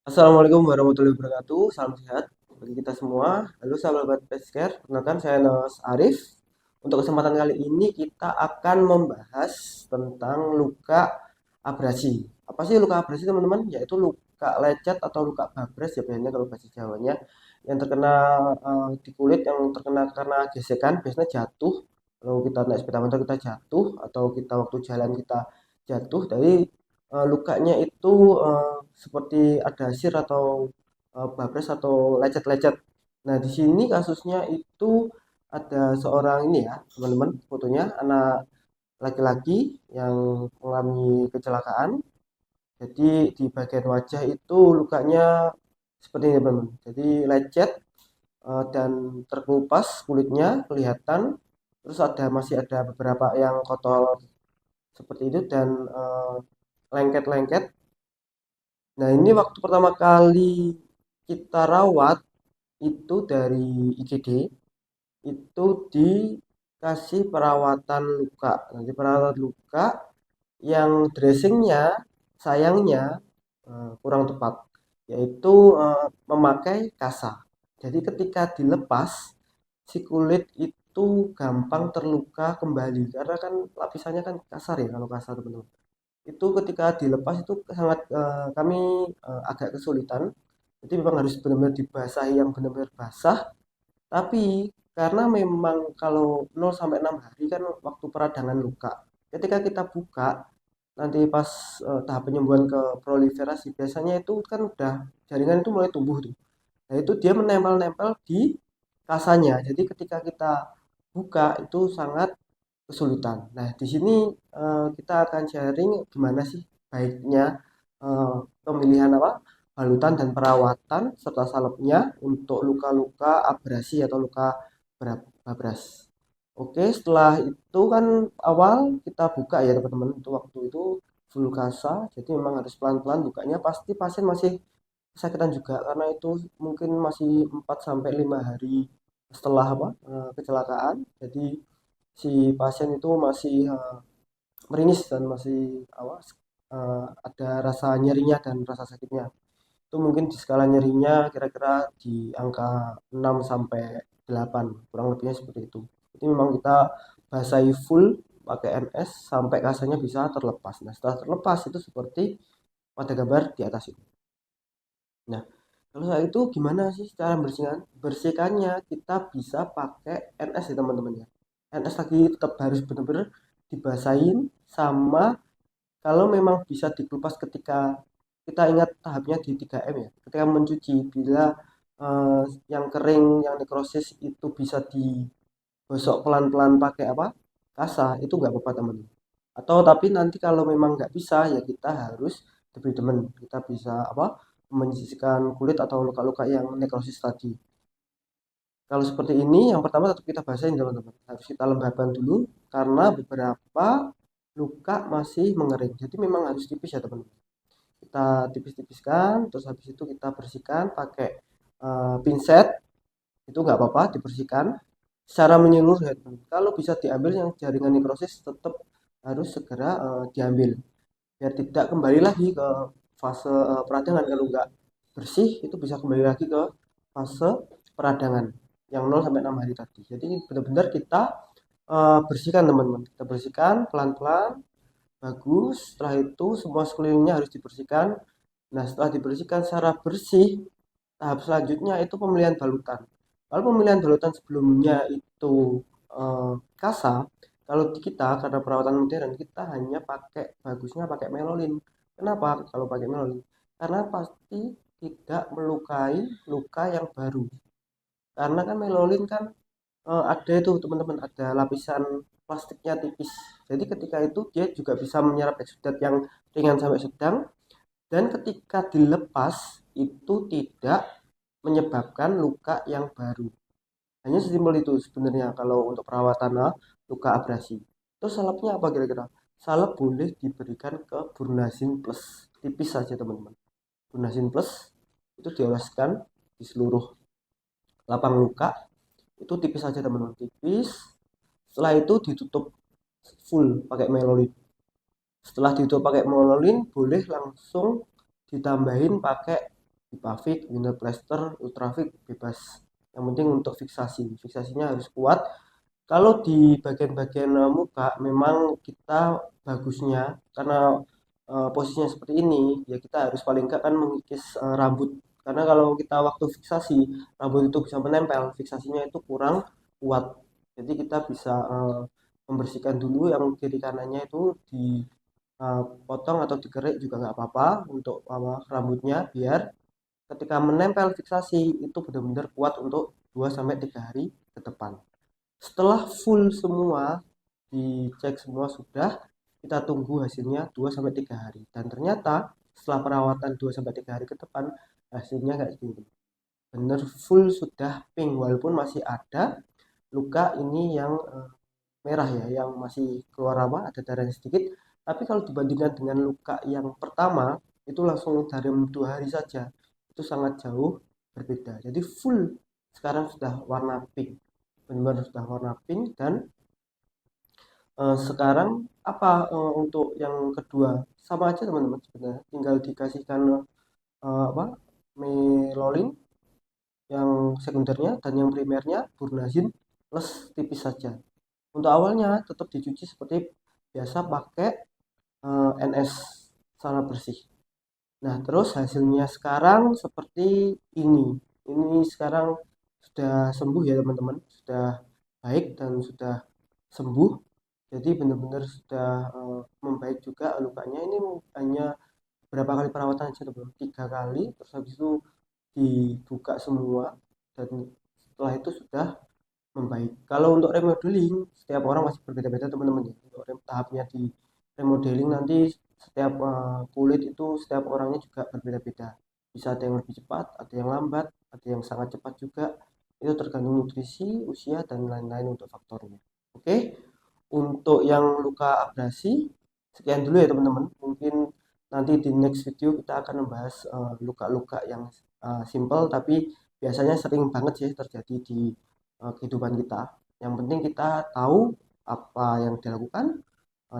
Assalamualaikum warahmatullahi wabarakatuh. Salam sehat bagi kita semua. Halo sahabat Pescare, perkenalkan saya Nos Arif. Untuk kesempatan kali ini kita akan membahas tentang luka abrasi. Apa sih luka abrasi teman-teman? Yaitu luka lecet atau luka babras ya biasanya kalau bahasa Jawanya yang terkena di kulit yang terkena karena gesekan biasanya jatuh. Kalau kita naik sepeda motor kita jatuh atau kita waktu jalan kita jatuh dari lukanya itu seperti ada sir atau babras atau lecet-lecet. Nah, di sini kasusnya itu ada seorang ini ya, teman-teman, fotonya anak laki-laki yang mengalami kecelakaan. Jadi di bagian wajah itu lukanya seperti ini, teman-teman. Jadi lecet dan terkelupas kulitnya kelihatan. Terus masih ada beberapa yang kotor seperti itu dan lengket-lengket. Nah, ini waktu pertama kali kita rawat itu dari IGD itu dikasih perawatan luka. Nanti perawatan luka yang dressingnya sayangnya kurang tepat, yaitu memakai kasa. Jadi ketika dilepas, si kulit itu gampang terluka kembali karena kan lapisannya kan kasar ya kalau kasar teman-teman itu ketika dilepas itu sangat kami agak kesulitan. Jadi memang harus benar-benar dibasahi yang benar-benar basah. Tapi karena memang kalau 0 sampai 6 hari kan waktu peradangan luka. Ketika kita buka nanti pas tahap penyembuhan ke proliferasi biasanya itu kan udah jaringan itu mulai tumbuh tuh. Nah, itu dia menempel-nempel di kasanya. Jadi ketika kita buka itu sangat kesulitan. Nah, di sini kita akan sharing gimana sih baiknya pemilihan apa balutan dan perawatan serta salepnya untuk luka-luka abrasi atau luka babras. Oke, setelah itu kan awal kita buka ya teman-teman. Itu waktu itu full kasa, jadi memang harus pelan-pelan bukanya. Pasti pasien masih kesakitan juga karena itu mungkin masih 4 sampai 5 hari setelah kecelakaan. Jadi si pasien itu masih meringis dan masih ada rasa nyerinya dan rasa sakitnya. Itu mungkin di skala nyerinya kira-kira di angka 6 sampai 8, kurang lebihnya seperti itu. Jadi memang kita basahi full pakai MS sampai kasanya bisa terlepas. Nah, setelah terlepas itu seperti pada gambar di atas itu. Nah, kalau soal itu gimana sih cara bersihkannya? Kita bisa pakai NS ya teman-teman ya. NS lagi tetap harus benar-benar dibasahin sama kalau memang bisa dikelupas ketika kita ingat tahapnya di 3M ya. Ketika mencuci bila yang kering, yang nekrosis itu bisa digosok pelan-pelan pakai apa? Kasa, itu nggak apa-apa teman. Atau tapi nanti kalau memang nggak bisa ya kita harus diberi teman. Kita bisa apa? Menyisihkan kulit atau luka-luka yang nekrosis tadi. Kalau seperti ini, yang pertama tetap kita basahin teman-teman. Harus kita lembabkan dulu karena beberapa luka masih mengering. Jadi memang harus tipis ya teman-teman. Kita tipis-tipiskan, terus habis itu kita bersihkan pakai pinset. Itu nggak apa-apa, dibersihkan secara menyeluruh ya teman. Kalau bisa diambil yang jaringan nekrosis tetap harus segera diambil biar tidak kembali lagi ke fase peradangan. Kalau nggak bersih itu bisa kembali lagi ke fase peradangan yang 0 sampai 6 hari tadi. Jadi benar-benar kita bersihkan teman-teman, kita bersihkan pelan-pelan bagus. Setelah itu semua sekelilingnya harus dibersihkan. Nah, setelah dibersihkan secara bersih, tahap selanjutnya itu pemilihan balutan. Kalau pemilihan balutan sebelumnya itu kasa, kalau di kita karena perawatan modern kita hanya bagusnya pakai melolin. Kenapa kalau pakai melolin? Karena pasti tidak melukai luka yang baru. Karena kan melolin kan ada itu teman-teman ada lapisan plastiknya tipis. Jadi ketika itu dia juga bisa menyerap eksudat yang ringan sampai sedang dan ketika dilepas itu tidak menyebabkan luka yang baru. Hanya sesimpel itu sebenarnya kalau untuk perawatan luka abrasi. Terus salepnya apa kira-kira? Salep boleh diberikan ke Burnazin Plus. Tipis saja teman-teman. Burnazin Plus itu dioleskan di seluruh lapang luka. Itu tipis saja teman-teman. Tipis. Setelah itu ditutup full pakai melolin. Setelah ditutup pakai melolin boleh langsung ditambahin pakai Lipavik, window plaster, ultrafik bebas. Yang penting untuk fiksasinya harus kuat. Kalau di bagian-bagian muka memang kita bagusnya karena posisinya seperti ini ya kita harus paling enggak kan mengikis rambut, karena kalau kita waktu fiksasi rambut itu bisa menempel, fiksasinya itu kurang kuat. Jadi kita bisa membersihkan dulu yang kiri kanannya itu dipotong atau dikerek juga nggak apa-apa untuk rambutnya, biar ketika menempel fiksasi itu benar-benar kuat untuk 2 sampai 3 hari ke depan. Setelah full semua, dicek semua sudah, kita tunggu hasilnya 2 sampai 3 hari. Dan ternyata setelah perawatan 2 sampai 3 hari ke depan, hasilnya kayak gini. Bener full sudah pink, walaupun masih ada luka ini yang merah ya, yang masih keluar apa, ada darahnya sedikit. Tapi kalau dibandingkan dengan luka yang pertama, itu langsung dalam 2 hari saja. Itu sangat jauh berbeda. Jadi full sekarang sudah warna pink, benar-benar sudah warna pink. Dan sekarang apa untuk yang kedua sama aja teman-teman, sebenarnya tinggal dikasihkan apa, melolin yang sekundernya, dan yang primernya burnazin plus tipis saja. Untuk awalnya tetap dicuci seperti biasa pakai NS salah bersih. Nah, terus hasilnya sekarang seperti ini. Ini sekarang sudah sembuh ya teman-teman, sudah baik dan sudah sembuh. Jadi benar-benar sudah membaik juga lukanya. Ini hanya berapa kali perawatan aja teman-teman, 3 kali. Terus habis itu dibuka semua dan setelah itu sudah membaik. Kalau untuk remodeling, setiap orang masih berbeda-beda teman-teman ya. Untuk tahapnya di remodeling nanti setiap kulit itu setiap orangnya juga berbeda-beda. Bisa ada yang lebih cepat, ada yang lambat, ada yang sangat cepat juga. Itu tergantung nutrisi, usia dan lain-lain untuk faktornya. Oke, untuk yang luka abrasi sekian dulu ya teman-teman. Mungkin nanti di next video kita akan membahas luka-luka yang simple tapi biasanya sering banget sih terjadi di kehidupan kita. Yang penting kita tahu apa yang dilakukan,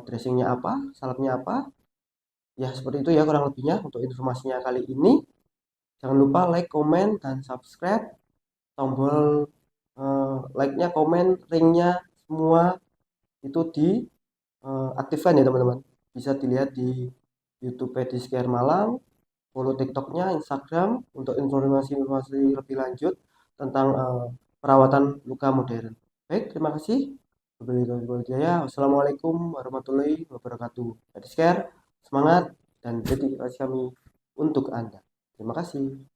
dressingnya apa, salapnya apa. Ya seperti itu ya kurang lebihnya untuk informasinya kali ini. Jangan lupa like, comment, dan subscribe. Tombol like-nya, komen, ringnya, semua itu diaktifkan ya teman-teman. Bisa dilihat di YouTube Pedicare Malang, follow TikToknya, Instagram untuk informasi-informasi lebih lanjut tentang perawatan luka modern. Baik, terima kasih. Wassalamualaikum warahmatullahi wabarakatuh. Pedicare, semangat dan dedikasi kami untuk Anda. Terima kasih.